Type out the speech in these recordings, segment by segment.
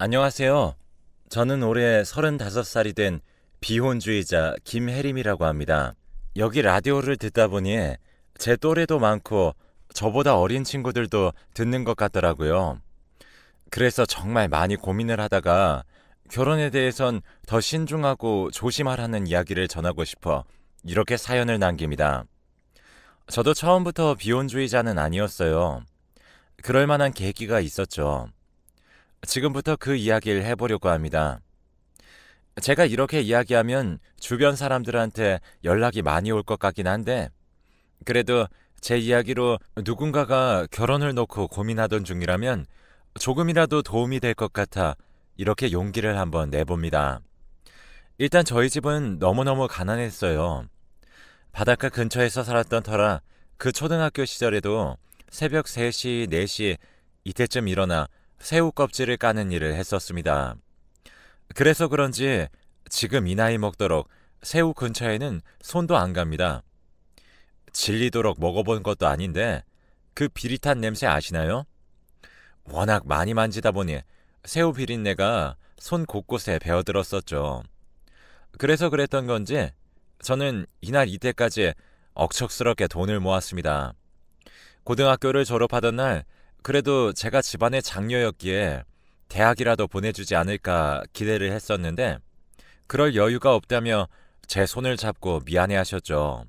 안녕하세요. 저는 올해 35살이 된 비혼주의자 김혜림이라고 합니다. 여기 라디오를 듣다 보니 제 또래도 많고 저보다 어린 친구들도 듣는 것 같더라고요. 그래서 정말 많이 고민을 하다가 결혼에 대해선 더 신중하고 조심하라는 이야기를 전하고 싶어 이렇게 사연을 남깁니다. 저도 처음부터 비혼주의자는 아니었어요. 그럴 만한 계기가 있었죠. 지금부터 그 이야기를 해보려고 합니다. 제가 이렇게 이야기하면 주변 사람들한테 연락이 많이 올 것 같긴 한데, 그래도 제 이야기로 누군가가 결혼을 놓고 고민하던 중이라면 조금이라도 도움이 될 것 같아 이렇게 용기를 한번 내봅니다. 일단 저희 집은 너무너무 가난했어요. 바닷가 근처에서 살았던 터라 그 초등학교 시절에도 새벽 3시, 4시 이때쯤 일어나 새우 껍질을 까는 일을 했었습니다. 그래서 그런지 지금 이 나이 먹도록 새우 근처에는 손도 안 갑니다. 질리도록 먹어본 것도 아닌데 그 비릿한 냄새 아시나요? 워낙 많이 만지다 보니 새우 비린내가 손 곳곳에 배어들었었죠. 그래서 그랬던 건지 저는 이날 이때까지 억척스럽게 돈을 모았습니다. 고등학교를 졸업하던 날 그래도 제가 집안의 장녀였기에 대학이라도 보내주지 않을까 기대를 했었는데 그럴 여유가 없다며 제 손을 잡고 미안해하셨죠.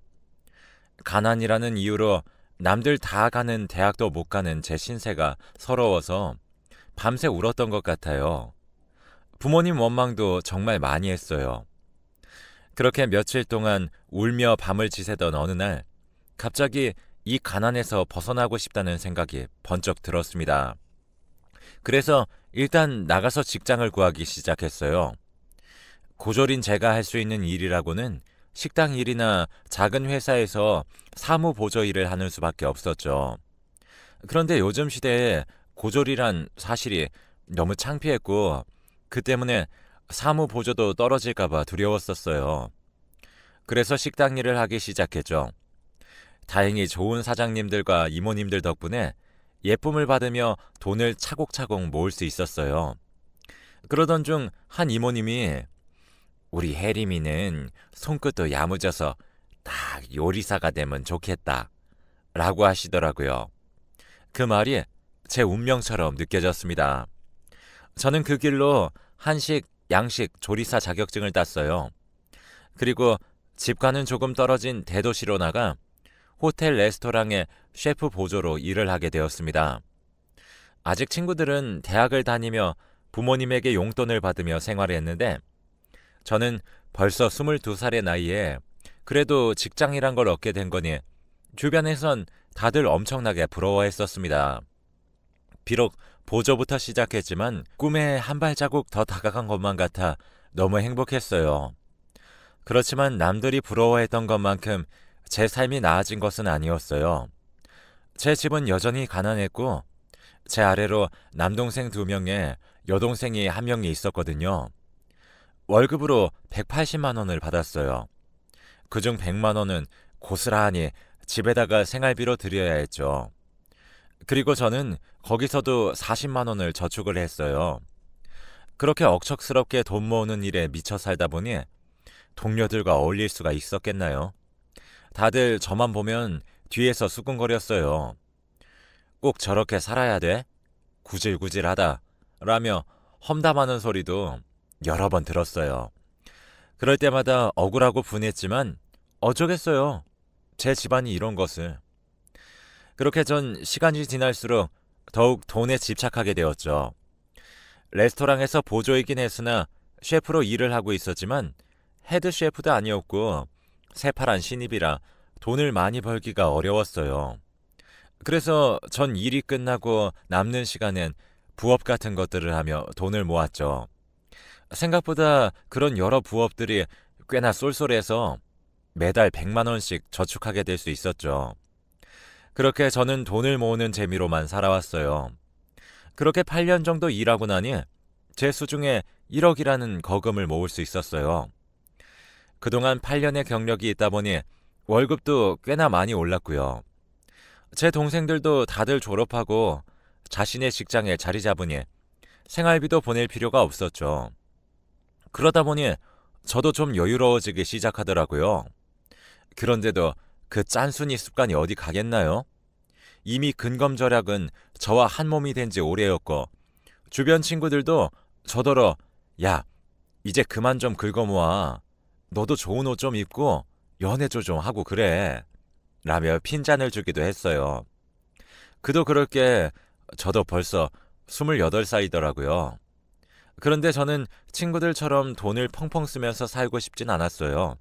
가난이라는 이유로 남들 다 가는 대학도 못 가는 제 신세가 서러워서 밤새 울었던 것 같아요. 부모님 원망도 정말 많이 했어요. 그렇게 며칠 동안 울며 밤을 지새던 어느 날 갑자기 이 가난에서 벗어나고 싶다는 생각이 번쩍 들었습니다. 그래서 일단 나가서 직장을 구하기 시작했어요. 고졸인 제가 할 수 있는 일이라고는 식당 일이나 작은 회사에서 사무보조 일을 하는 수밖에 없었죠. 그런데 요즘 시대에 고졸이란 사실이 너무 창피했고 그 때문에 사무보조도 떨어질까봐 두려웠었어요. 그래서 식당 일을 하기 시작했죠. 다행히 좋은 사장님들과 이모님들 덕분에 예쁨을 받으며 돈을 차곡차곡 모을 수 있었어요. 그러던 중 한 이모님이 우리 혜림이는 손끝도 야무져서 딱 요리사가 되면 좋겠다 라고 하시더라고요. 그 말이 제 운명처럼 느껴졌습니다. 저는 그 길로 한식, 양식, 조리사 자격증을 땄어요. 그리고 집과는 조금 떨어진 대도시로 나가 호텔 레스토랑의 셰프 보조로 일을 하게 되었습니다. 아직 친구들은 대학을 다니며 부모님에게 용돈을 받으며 생활했는데 저는 벌써 22살의 나이에 그래도 직장이란 걸 얻게 된 거니 주변에선 다들 엄청나게 부러워했었습니다. 비록 보조부터 시작했지만 꿈에 한 발자국 더 다가간 것만 같아 너무 행복했어요. 그렇지만 남들이 부러워했던 것만큼 제 삶이 나아진 것은 아니었어요. 제 집은 여전히 가난했고 제 아래로 남동생 2명에 여동생이 1명이 있었거든요. 월급으로 180만 원을 받았어요. 그중 100만 원은 고스란히 집에다가 생활비로 드려야 했죠. 그리고 저는 거기서도 40만 원을 저축을 했어요. 그렇게 억척스럽게 돈 모으는 일에 미쳐 살다 보니 동료들과 어울릴 수가 있었겠나요? 다들 저만 보면 뒤에서 수근거렸어요. 꼭 저렇게 살아야 돼? 구질구질하다. 라며 험담하는 소리도 여러 번 들었어요. 그럴 때마다 억울하고 분했지만 어쩌겠어요. 제 집안이 이런 것을. 그렇게 전 시간이 지날수록 더욱 돈에 집착하게 되었죠. 레스토랑에서 보조이긴 했으나 셰프로 일을 하고 있었지만 헤드 셰프도 아니었고 새파란 신입이라 돈을 많이 벌기가 어려웠어요. 그래서 전 일이 끝나고 남는 시간엔 부업 같은 것들을 하며 돈을 모았죠. 생각보다 그런 여러 부업들이 꽤나 쏠쏠해서 매달 100만 원씩 저축하게 될 수 있었죠. 그렇게 저는 돈을 모으는 재미로만 살아왔어요. 그렇게 8년 정도 일하고 나니 제 수중에 1억이라는 거금을 모을 수 있었어요. 그동안 8년의 경력이 있다 보니 월급도 꽤나 많이 올랐고요. 제 동생들도 다들 졸업하고 자신의 직장에 자리 잡으니 생활비도 보낼 필요가 없었죠. 그러다 보니 저도 좀 여유로워지기 시작하더라고요. 그런데도 그 짠순이 습관이 어디 가겠나요? 이미 근검절약은 저와 한 몸이 된 지 오래였고 주변 친구들도 저더러 야, 이제 그만 좀 긁어모아. 너도 좋은 옷 좀 입고 연애도 좀 하고 그래. 라며 핀잔을 주기도 했어요. 그도 그럴 게 저도 벌써 28살이더라고요. 그런데 저는 친구들처럼 돈을 펑펑 쓰면서 살고 싶진 않았어요.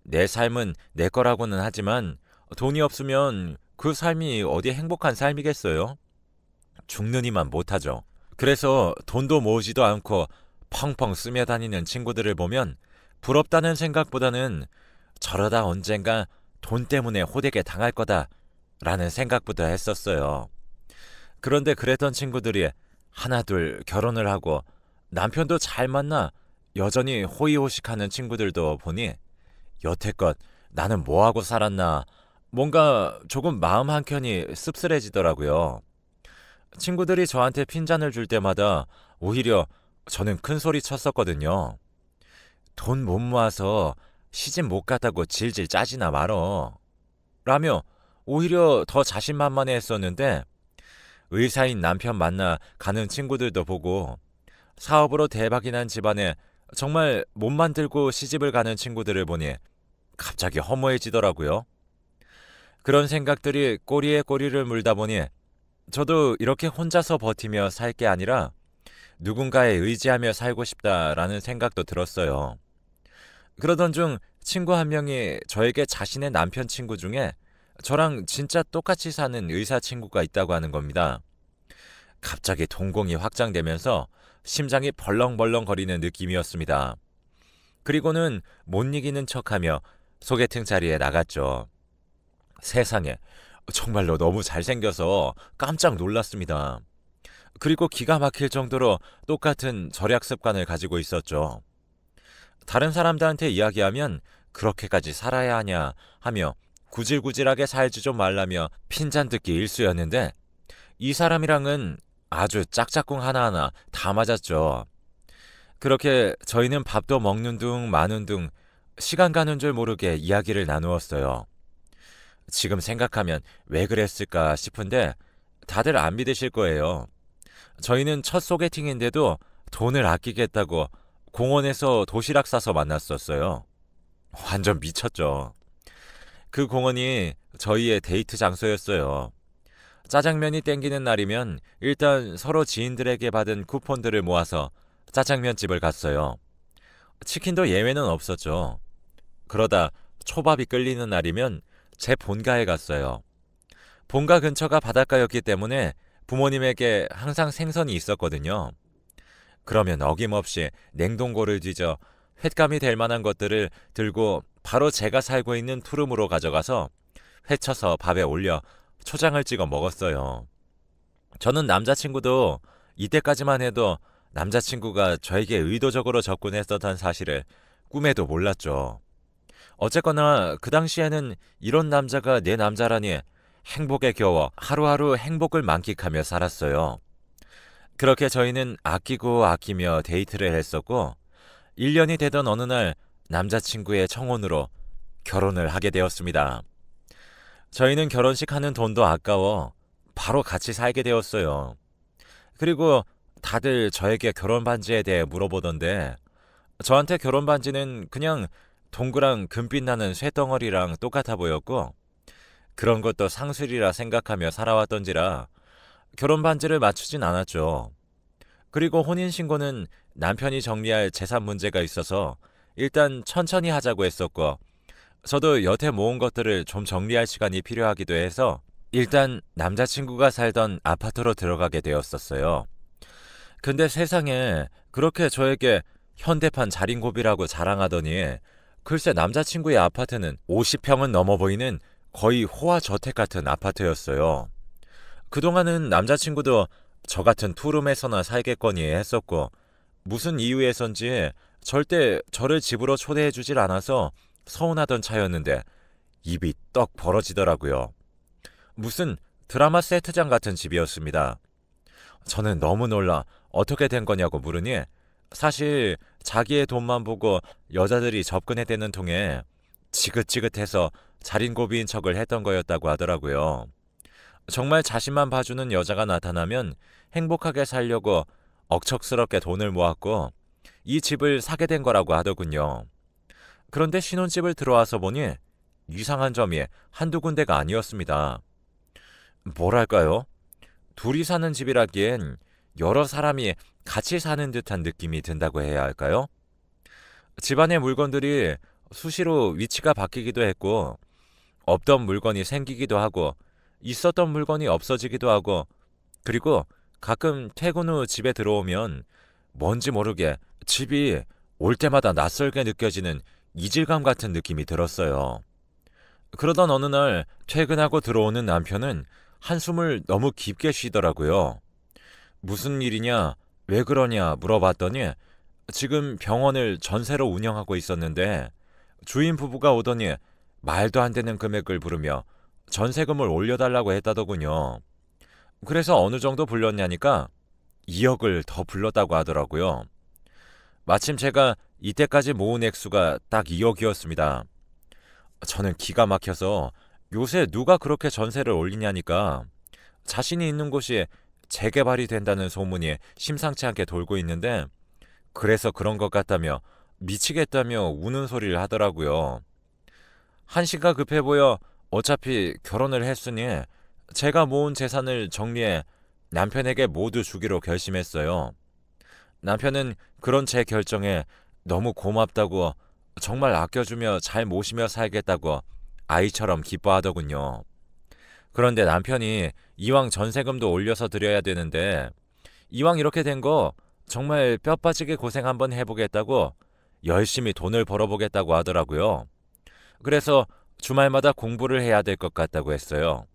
내 삶은 내 거라고는 하지만 돈이 없으면 그 삶이 어디 행복한 삶이겠어요? 죽느니만 못하죠. 그래서 돈도 모으지도 않고 펑펑 쓰며 다니는 친구들을 보면 부럽다는 생각보다는 저러다 언젠가 돈 때문에 호되게 당할 거다 라는 생각부터 했었어요. 그런데 그랬던 친구들이 하나둘 결혼을 하고 남편도 잘 만나 여전히 호의호식하는 친구들도 보니 여태껏 나는 뭐하고 살았나 뭔가 조금 마음 한켠이 씁쓸해지더라고요. 친구들이 저한테 핀잔을 줄 때마다 오히려 저는 큰 소리 쳤었거든요. 돈 못 모아서 시집 못 갔다고 질질 짜지나 말어. 라며 오히려 더 자신만만해 했었는데 의사인 남편 만나 가는 친구들도 보고 사업으로 대박이 난 집안에 정말 못 만들고 시집을 가는 친구들을 보니 갑자기 허무해지더라고요. 그런 생각들이 꼬리에 꼬리를 물다 보니 저도 이렇게 혼자서 버티며 살 게 아니라 누군가에 의지하며 살고 싶다라는 생각도 들었어요. 그러던 중 친구 한 명이 저에게 자신의 남편 친구 중에 저랑 진짜 똑같이 사는 의사 친구가 있다고 하는 겁니다. 갑자기 동공이 확장되면서 심장이 벌렁벌렁 거리는 느낌이었습니다. 그리고는 못 이기는 척하며 소개팅 자리에 나갔죠. 세상에, 정말로 너무 잘생겨서 깜짝 놀랐습니다. 그리고 기가 막힐 정도로 똑같은 절약 습관을 가지고 있었죠. 다른 사람들한테 이야기하면 그렇게까지 살아야 하냐 하며 구질구질하게 살지 좀 말라며 핀잔 듣기 일쑤였는데 이 사람이랑은 아주 짝짝꿍 하나하나 다 맞았죠. 그렇게 저희는 밥도 먹는 둥 마는 둥 시간 가는 줄 모르게 이야기를 나누었어요. 지금 생각하면 왜 그랬을까 싶은데 다들 안 믿으실 거예요. 저희는 첫 소개팅인데도 돈을 아끼겠다고 공원에서 도시락 싸서 만났었어요. 완전 미쳤죠. 그 공원이 저희의 데이트 장소였어요. 짜장면이 땡기는 날이면 일단 서로 지인들에게 받은 쿠폰들을 모아서 짜장면집을 갔어요. 치킨도 예외는 없었죠. 그러다 초밥이 끌리는 날이면 제 본가에 갔어요. 본가 근처가 바닷가였기 때문에 부모님에게 항상 생선이 있었거든요. 그러면 어김없이 냉동고를 뒤져 횟감이 될 만한 것들을 들고 바로 제가 살고 있는 푸름으로 가져가서 회쳐서 밥에 올려 초장을 찍어 먹었어요. 저는 남자친구도 이때까지만 해도 남자친구가 저에게 의도적으로 접근했었던 사실을 꿈에도 몰랐죠. 어쨌거나 그 당시에는 이런 남자가 내 남자라니 행복에 겨워 하루하루 행복을 만끽하며 살았어요. 그렇게 저희는 아끼고 아끼며 데이트를 했었고 1년이 되던 어느 날 남자친구의 청혼으로 결혼을 하게 되었습니다. 저희는 결혼식 하는 돈도 아까워 바로 같이 살게 되었어요. 그리고 다들 저에게 결혼 반지에 대해 물어보던데 저한테 결혼 반지는 그냥 동그란 금빛 나는 쇠덩어리랑 똑같아 보였고 그런 것도 상술이라 생각하며 살아왔던지라 결혼 반지를 맞추진 않았죠. 그리고 혼인신고는 남편이 정리할 재산 문제가 있어서 일단 천천히 하자고 했었고 저도 여태 모은 것들을 좀 정리할 시간이 필요하기도 해서 일단 남자친구가 살던 아파트로 들어가게 되었었어요. 근데 세상에 그렇게 저에게 현대판 자린고비라고 자랑하더니 글쎄 남자친구의 아파트는 50평은 넘어 보이는 거의 호화저택 같은 아파트였어요. 그동안은 남자친구도 저 같은 투룸에서나 살겠거니 했었고 무슨 이유에선지 절대 저를 집으로 초대해주질 않아서 서운하던 차였는데 입이 떡 벌어지더라고요. 무슨 드라마 세트장 같은 집이었습니다. 저는 너무 놀라 어떻게 된 거냐고 물으니 사실 자기의 돈만 보고 여자들이 접근해대는 통에 지긋지긋해서 자린고비인 척을 했던 거였다고 하더라고요. 정말 자신만 봐주는 여자가 나타나면 행복하게 살려고 억척스럽게 돈을 모았고 이 집을 사게 된 거라고 하더군요. 그런데 신혼집을 들어와서 보니 이상한 점이 한두 군데가 아니었습니다. 뭐랄까요? 둘이 사는 집이라기엔 여러 사람이 같이 사는 듯한 느낌이 든다고 해야 할까요? 집안의 물건들이 수시로 위치가 바뀌기도 했고 없던 물건이 생기기도 하고 있었던 물건이 없어지기도 하고 그리고 가끔 퇴근 후 집에 들어오면 뭔지 모르게 집이 올 때마다 낯설게 느껴지는 이질감 같은 느낌이 들었어요. 그러던 어느 날 퇴근하고 들어오는 남편은 한숨을 너무 깊게 쉬더라고요. 무슨 일이냐, 왜 그러냐 물어봤더니 지금 병원을 전세로 운영하고 있었는데 주인 부부가 오더니 말도 안 되는 금액을 부르며 전세금을 올려달라고 했다더군요. 그래서 어느 정도 불렀냐니까 2억을 더 불렀다고 하더라고요. 마침 제가 이때까지 모은 액수가 딱 2억이었습니다. 저는 기가 막혀서 요새 누가 그렇게 전세를 올리냐니까 자신이 있는 곳이 재개발이 된다는 소문이 심상치 않게 돌고 있는데 그래서 그런 것 같다며 미치겠다며 우는 소리를 하더라고요. 한시가 급해 보여 어차피 결혼을 했으니 제가 모은 재산을 정리해 남편에게 모두 주기로 결심했어요. 남편은 그런 제 결정에 너무 고맙다고 정말 아껴주며 잘 모시며 살겠다고 아이처럼 기뻐하더군요. 그런데 남편이 이왕 전세금도 올려서 드려야 되는데 이왕 이렇게 된 거 정말 뼈 빠지게 고생 한번 해보겠다고 열심히 돈을 벌어보겠다고 하더라고요. 그래서 주말마다 공부를 해야 될 것 같다고 했어요.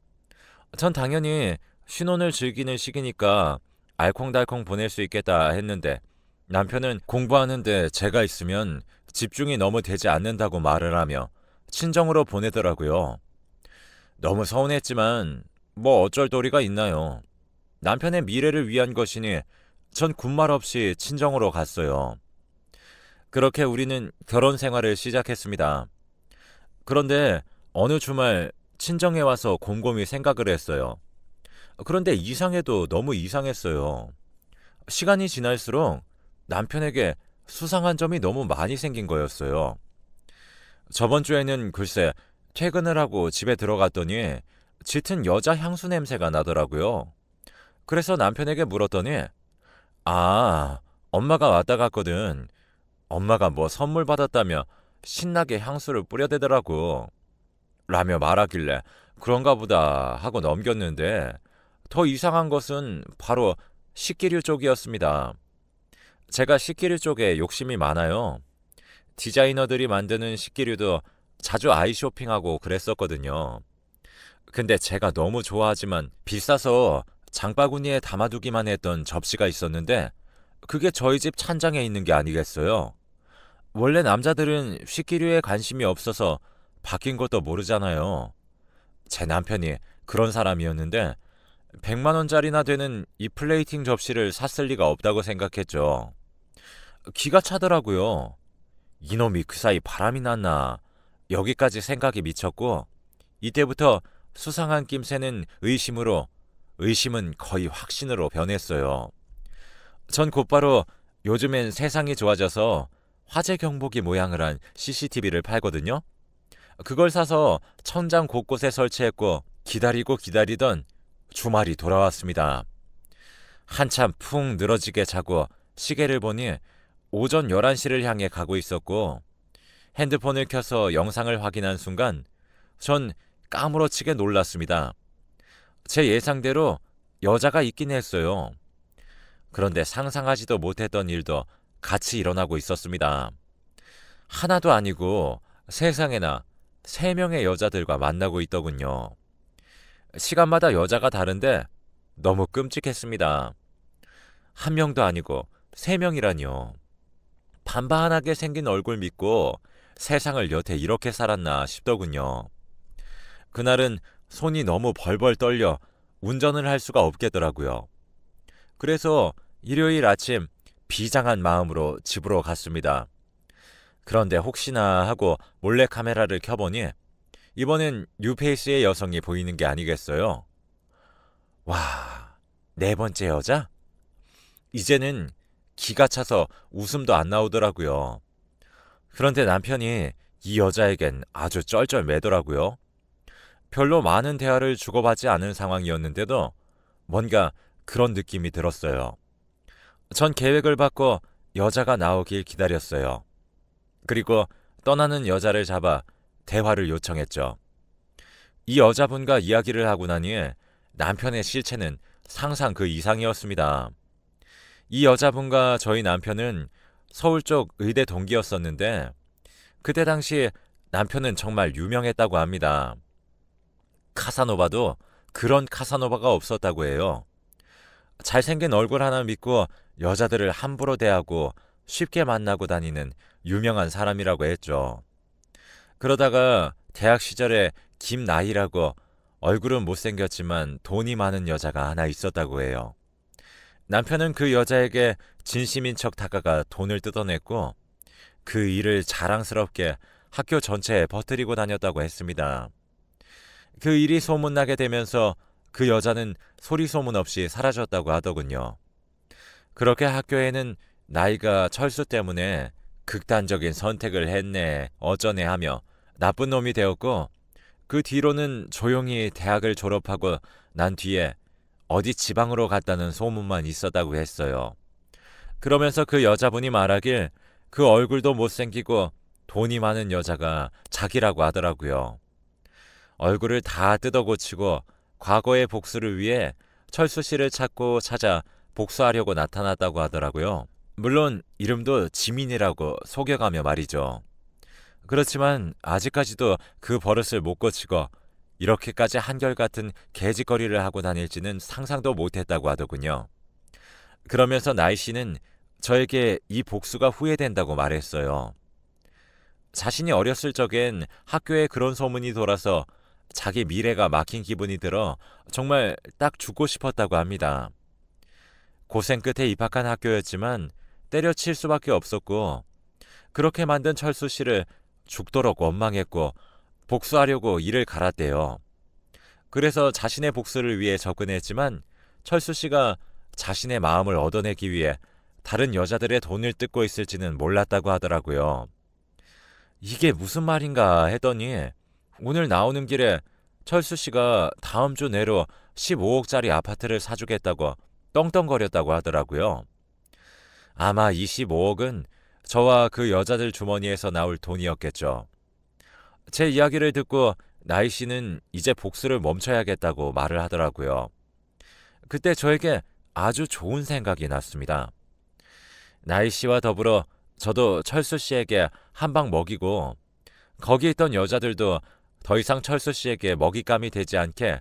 전 당연히 신혼을 즐기는 시기니까 알콩달콩 보낼 수 있겠다 했는데 남편은 공부하는데 제가 있으면 집중이 너무 되지 않는다고 말을 하며 친정으로 보내더라고요. 너무 서운했지만 뭐 어쩔 도리가 있나요. 남편의 미래를 위한 것이니 전 군말 없이 친정으로 갔어요. 그렇게 우리는 결혼 생활을 시작했습니다. 그런데 어느 주말 친정에 와서 곰곰이 생각을 했어요. 그런데 이상해도 너무 이상했어요. 시간이 지날수록 남편에게 수상한 점이 너무 많이 생긴 거였어요. 저번 주에는 글쎄 퇴근을 하고 집에 들어갔더니 짙은 여자 향수 냄새가 나더라고요. 그래서 남편에게 물었더니 아, 엄마가 왔다 갔거든. 엄마가 뭐 선물 받았다며 신나게 향수를 뿌려대더라고. 라며 말하길래 그런가 보다 하고 넘겼는데 더 이상한 것은 바로 식기류 쪽이었습니다. 제가 식기류 쪽에 욕심이 많아요. 디자이너들이 만드는 식기류도 자주 아이쇼핑하고 그랬었거든요. 근데 제가 너무 좋아하지만 비싸서 장바구니에 담아두기만 했던 접시가 있었는데 그게 저희 집 찬장에 있는 게 아니겠어요. 원래 남자들은 식기류에 관심이 없어서 바뀐 것도 모르잖아요. 제 남편이 그런 사람이었는데 100만 원짜리나 되는 이 플레이팅 접시를 샀을 리가 없다고 생각했죠. 기가 차더라고요. 이놈이 그 사이 바람이 났나 여기까지 생각이 미쳤고 이때부터 수상한 낌새는 의심으로 의심은 거의 확신으로 변했어요. 전 곧바로 요즘엔 세상이 좋아져서 화재 경보기 모양을 한 CCTV를 팔거든요. 그걸 사서 천장 곳곳에 설치했고 기다리고 기다리던 주말이 돌아왔습니다. 한참 푹 늘어지게 자고 시계를 보니 오전 11시를 향해 가고 있었고 핸드폰을 켜서 영상을 확인한 순간 전 까무러치게 놀랐습니다. 제 예상대로 여자가 있긴 했어요. 그런데 상상하지도 못했던 일도 같이 일어나고 있었습니다. 하나도 아니고 세상에나 3명의 여자들과 만나고 있더군요. 시간마다 여자가 다른데 너무 끔찍했습니다. 한 명도 아니고 3명이라뇨. 반반하게 생긴 얼굴 믿고 세상을 여태 이렇게 살았나 싶더군요. 그날은 손이 너무 벌벌 떨려 운전을 할 수가 없겠더라고요. 그래서 일요일 아침 비장한 마음으로 집으로 갔습니다. 그런데 혹시나 하고 몰래 카메라를 켜보니 이번엔 뉴페이스의 여성이 보이는 게 아니겠어요. 와, 네 번째 여자? 이제는 기가 차서 웃음도 안 나오더라고요. 그런데 남편이 이 여자에겐 아주 쩔쩔매더라고요. 별로 많은 대화를 주고받지 않은 상황이었는데도 뭔가 그런 느낌이 들었어요. 전 계획을 바꿔 여자가 나오길 기다렸어요. 그리고 떠나는 여자를 잡아 대화를 요청했죠. 이 여자분과 이야기를 하고 나니 남편의 실체는 상상 그 이상이었습니다. 이 여자분과 저희 남편은 서울 쪽 의대 동기였었는데 그때 당시 남편은 정말 유명했다고 합니다. 카사노바도 그런 카사노바가 없었다고 해요. 잘생긴 얼굴 하나 믿고 여자들을 함부로 대하고 쉽게 만나고 다니는 유명한 사람이라고 했죠. 그러다가 대학 시절에 김나희라고 얼굴은 못생겼지만 돈이 많은 여자가 하나 있었다고 해요. 남편은 그 여자에게 진심인 척 다가가 돈을 뜯어냈고 그 일을 자랑스럽게 학교 전체에 퍼뜨리고 다녔다고 했습니다. 그 일이 소문나게 되면서 그 여자는 소리 소문 없이 사라졌다고 하더군요. 그렇게 학교에는 나이가 철수 때문에 극단적인 선택을 했네 어쩌네 하며 나쁜 놈이 되었고 그 뒤로는 조용히 대학을 졸업하고 난 뒤에 어디 지방으로 갔다는 소문만 있었다고 했어요. 그러면서 그 여자분이 말하길 그 얼굴도 못생기고 돈이 많은 여자가 자기라고 하더라고요. 얼굴을 다 뜯어고치고 과거의 복수를 위해 철수 씨를 찾고 찾아 복수하려고 나타났다고 하더라고요. 물론 이름도 지민이라고 속여가며 말이죠. 그렇지만 아직까지도 그 버릇을 못 고치고 이렇게까지 한결같은 개짓거리를 하고 다닐지는 상상도 못했다고 하더군요. 그러면서 나이 씨는 저에게 이 복수가 후회된다고 말했어요. 자신이 어렸을 적엔 학교에 그런 소문이 돌아서 자기 미래가 막힌 기분이 들어 정말 딱 죽고 싶었다고 합니다. 고생 끝에 입학한 학교였지만 때려칠 수밖에 없었고 그렇게 만든 철수 씨를 죽도록 원망했고 복수하려고 이를 갈았대요. 그래서 자신의 복수를 위해 접근했지만 철수 씨가 자신의 마음을 얻어내기 위해 다른 여자들의 돈을 뜯고 있을지는 몰랐다고 하더라고요. 이게 무슨 말인가 했더니 오늘 나오는 길에 철수 씨가 다음 주 내로 15억짜리 아파트를 사주겠다고 떵떵거렸다고 하더라고요. 아마 이 15억은 저와 그 여자들 주머니에서 나올 돈이었겠죠. 제 이야기를 듣고 나이 씨는 이제 복수를 멈춰야겠다고 말을 하더라고요. 그때 저에게 아주 좋은 생각이 났습니다. 나이 씨와 더불어 저도 철수 씨에게 한 방 먹이고 거기 있던 여자들도 더 이상 철수 씨에게 먹잇감이 되지 않게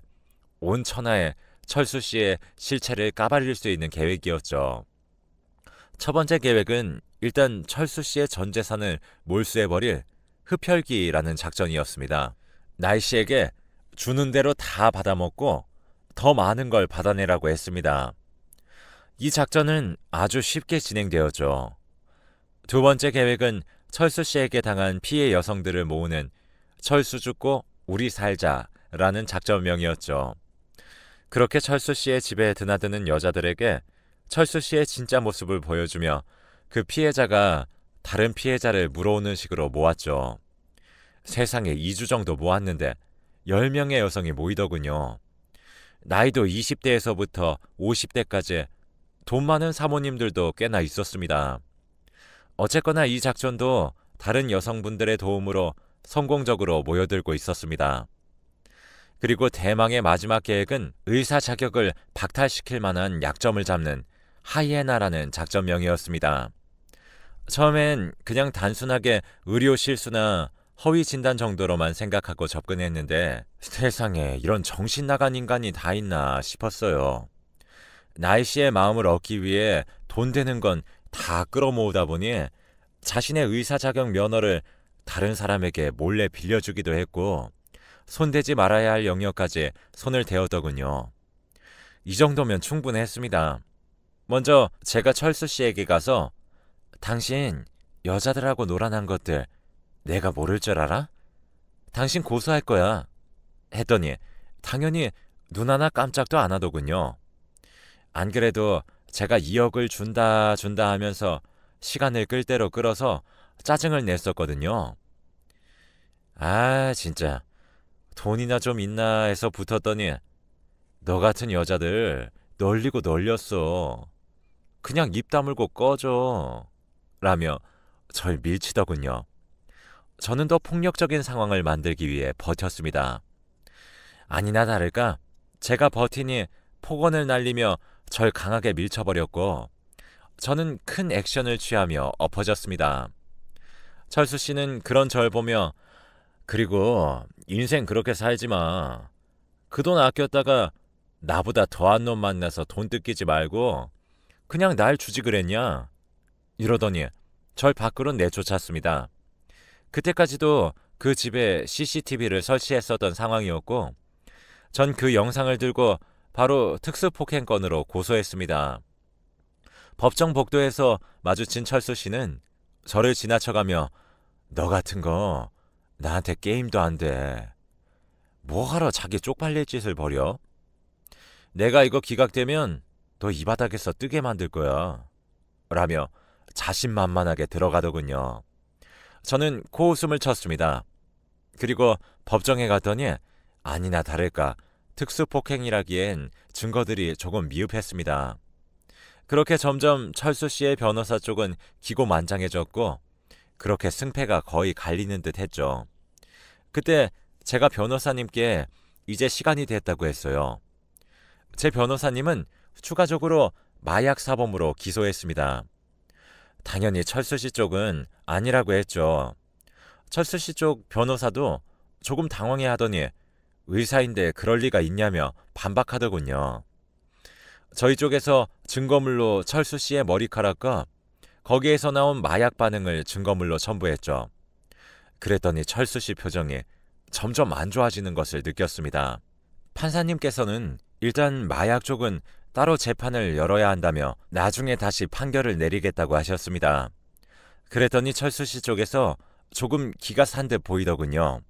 온 천하에 철수 씨의 실체를 까발릴 수 있는 계획이었죠. 첫 번째 계획은 일단 철수 씨의 전 재산을 몰수해버릴 흡혈귀라는 작전이었습니다. 나이 씨에게 주는 대로 다 받아먹고 더 많은 걸 받아내라고 했습니다. 이 작전은 아주 쉽게 진행되었죠. 두 번째 계획은 철수 씨에게 당한 피해 여성들을 모으는 철수 죽고 우리 살자라는 작전명이었죠. 그렇게 철수 씨의 집에 드나드는 여자들에게 철수 씨의 진짜 모습을 보여주며 그 피해자가 다른 피해자를 물어오는 식으로 모았죠. 세상에 2주 정도 모았는데 10명의 여성이 모이더군요. 나이도 20대에서부터 50대까지 돈 많은 사모님들도 꽤나 있었습니다. 어쨌거나 이 작전도 다른 여성분들의 도움으로 성공적으로 모여들고 있었습니다. 그리고 대망의 마지막 계획은 의사 자격을 박탈시킬 만한 약점을 잡는 하이에나라는 작전명이었습니다. 처음엔 그냥 단순하게 의료 실수나 허위 진단 정도로만 생각하고 접근했는데 세상에 이런 정신 나간 인간이 다 있나 싶었어요. 나이 씨의 마음을 얻기 위해 돈 되는 건 다 끌어모으다 보니 자신의 의사 자격 면허를 다른 사람에게 몰래 빌려주기도 했고 손대지 말아야 할 영역까지 손을 대었더군요. 이 정도면 충분했습니다. 먼저 제가 철수 씨에게 가서 당신 여자들하고 놀아난 것들 내가 모를 줄 알아? 당신 고소할 거야. 했더니 당연히 눈 하나 깜짝도 안 하더군요. 안 그래도 제가 2억을 준다 하면서 시간을 끌 대로 끌어서 짜증을 냈었거든요. 아, 진짜 돈이나 좀 있나 해서 붙었더니 너 같은 여자들 널리고 널렸어. 그냥 입 다물고 꺼져. 라며 절 밀치더군요. 저는 더 폭력적인 상황을 만들기 위해 버텼습니다. 아니나 다를까 제가 버티니 폭언을 날리며 절 강하게 밀쳐버렸고 저는 큰 액션을 취하며 엎어졌습니다. 철수 씨는 그런 절 보며 그리고 인생 그렇게 살지 마. 그 돈 아꼈다가 나보다 더한 놈 만나서 돈 뜯기지 말고 그냥 날 주지 그랬냐? 이러더니 절 밖으로 내쫓았습니다. 그때까지도 그 집에 CCTV를 설치했었던 상황이었고 전 그 영상을 들고 바로 특수폭행건으로 고소했습니다. 법정 복도에서 마주친 철수 씨는 저를 지나쳐가며 너 같은 거 나한테 게임도 안 돼. 뭐하러 자기 쪽팔릴 짓을 벌여? 내가 이거 기각되면 너 이 바닥에서 뜨게 만들 거야. 라며 자신만만하게 들어가더군요. 저는 코웃음을 쳤습니다. 그리고 법정에 갔더니 아니나 다를까 특수폭행이라기엔 증거들이 조금 미흡했습니다. 그렇게 점점 철수 씨의 변호사 쪽은 기고만장해졌고 그렇게 승패가 거의 갈리는 듯 했죠. 그때 제가 변호사님께 이제 시간이 됐다고 했어요. 제 변호사님은 추가적으로 마약 사범으로 기소했습니다. 당연히 철수 씨 쪽은 아니라고 했죠. 철수 씨 쪽 변호사도 조금 당황해 하더니 의사인데 그럴 리가 있냐며 반박하더군요. 저희 쪽에서 증거물로 철수 씨의 머리카락과 거기에서 나온 마약 반응을 증거물로 첨부했죠. 그랬더니 철수 씨 표정이 점점 안 좋아지는 것을 느꼈습니다. 판사님께서는 일단 마약 쪽은 따로 재판을 열어야 한다며 나중에 다시 판결을 내리겠다고 하셨습니다. 그랬더니 철수 씨 쪽에서 조금 기가 산 듯 보이더군요.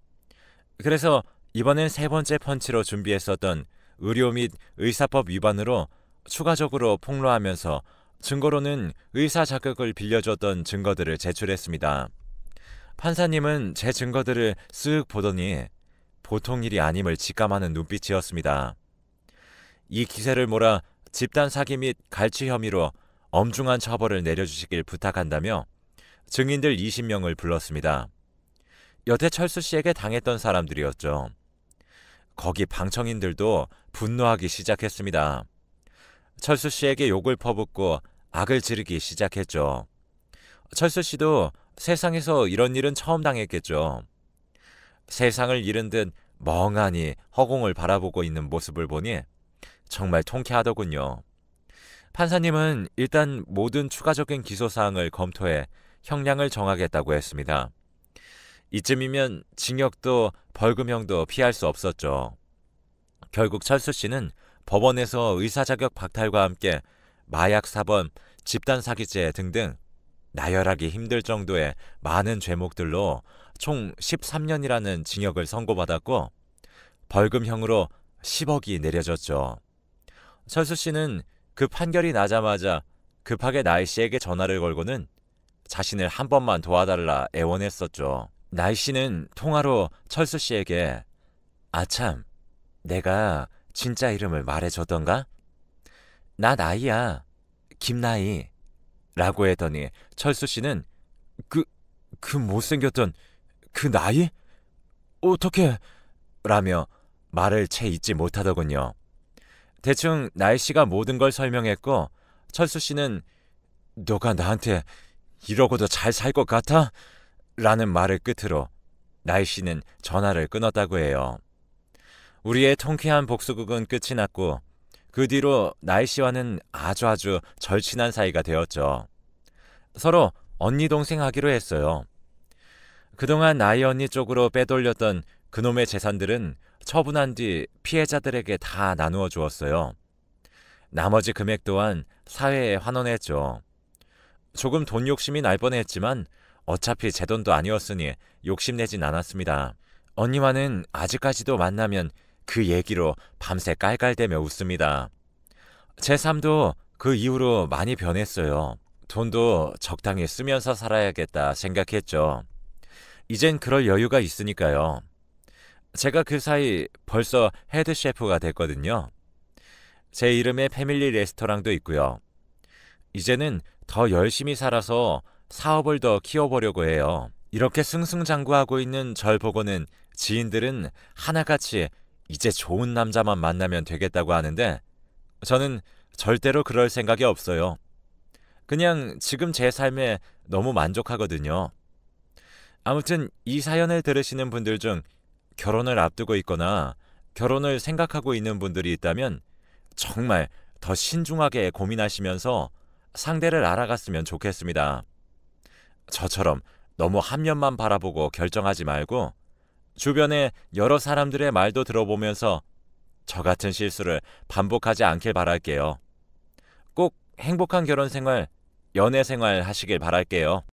그래서 이번엔 세 번째 펀치로 준비했었던 의료 및 의사법 위반으로 추가적으로 폭로하면서 증거로는 의사 자격을 빌려줬던 증거들을 제출했습니다. 판사님은 제 증거들을 쓱 보더니 보통 일이 아님을 직감하는 눈빛이었습니다. 이 기세를 몰아 집단 사기 및 갈취 혐의로 엄중한 처벌을 내려주시길 부탁한다며 증인들 20명을 불렀습니다. 여태 철수 씨에게 당했던 사람들이었죠. 거기 방청인들도 분노하기 시작했습니다. 철수 씨에게 욕을 퍼붓고 악을 지르기 시작했죠. 철수 씨도 세상에서 이런 일은 처음 당했겠죠. 세상을 잃은 듯 멍하니 허공을 바라보고 있는 모습을 보니 정말 통쾌하더군요. 판사님은 일단 모든 추가적인 기소사항을 검토해 형량을 정하겠다고 했습니다. 이쯤이면 징역도 벌금형도 피할 수 없었죠. 결국 철수 씨는 법원에서 의사자격 박탈과 함께 마약 사범, 집단 사기죄 등등 나열하기 힘들 정도의 많은 죄목들로 총 13년이라는 징역을 선고받았고 벌금형으로 10억이 내려졌죠. 철수 씨는 그 판결이 나자마자 급하게 나이 씨에게 전화를 걸고는 자신을 한 번만 도와달라 애원했었죠. 나이 씨는 통화로 철수 씨에게 아참, 내가 진짜 이름을 말해줬던가? 나 나이야. 김나이. 라고 했더니 철수 씨는 그 못생겼던 그 나이? 어떻게? 라며 말을 채 잊지 못하더군요. 대충 나이 씨가 모든 걸 설명했고 철수 씨는 너가 나한테 이러고도 잘 살 것 같아? 라는 말을 끝으로 나이 씨는 전화를 끊었다고 해요. 우리의 통쾌한 복수극은 끝이 났고 그 뒤로 나이 씨와는 아주 절친한 사이가 되었죠. 서로 언니 동생 하기로 했어요. 그동안 나이 언니 쪽으로 빼돌렸던 그놈의 재산들은 처분한 뒤 피해자들에게 다 나누어 주었어요. 나머지 금액 또한 사회에 환원했죠. 조금 돈 욕심이 날 뻔했지만 어차피 제 돈도 아니었으니 욕심내진 않았습니다. 언니와는 아직까지도 만나면 그 얘기로 밤새 깔깔대며 웃습니다. 제 삶도 그 이후로 많이 변했어요. 돈도 적당히 쓰면서 살아야겠다 생각했죠. 이젠 그럴 여유가 있으니까요. 제가 그 사이 벌써 헤드 셰프가 됐거든요. 제 이름의 패밀리 레스토랑도 있고요. 이제는 더 열심히 살아서 사업을 더 키워보려고 해요. 이렇게 승승장구하고 있는 절 보고는 지인들은 하나같이 이제 좋은 남자만 만나면 되겠다고 하는데 저는 절대로 그럴 생각이 없어요. 그냥 지금 제 삶에 너무 만족하거든요. 아무튼 이 사연을 들으시는 분들 중 결혼을 앞두고 있거나 결혼을 생각하고 있는 분들이 있다면 정말 더 신중하게 고민하시면서 상대를 알아갔으면 좋겠습니다. 저처럼 너무 한 면만 바라보고 결정하지 말고 주변에 여러 사람들의 말도 들어보면서 저 같은 실수를 반복하지 않길 바랄게요. 꼭 행복한 결혼 생활, 연애 생활 하시길 바랄게요.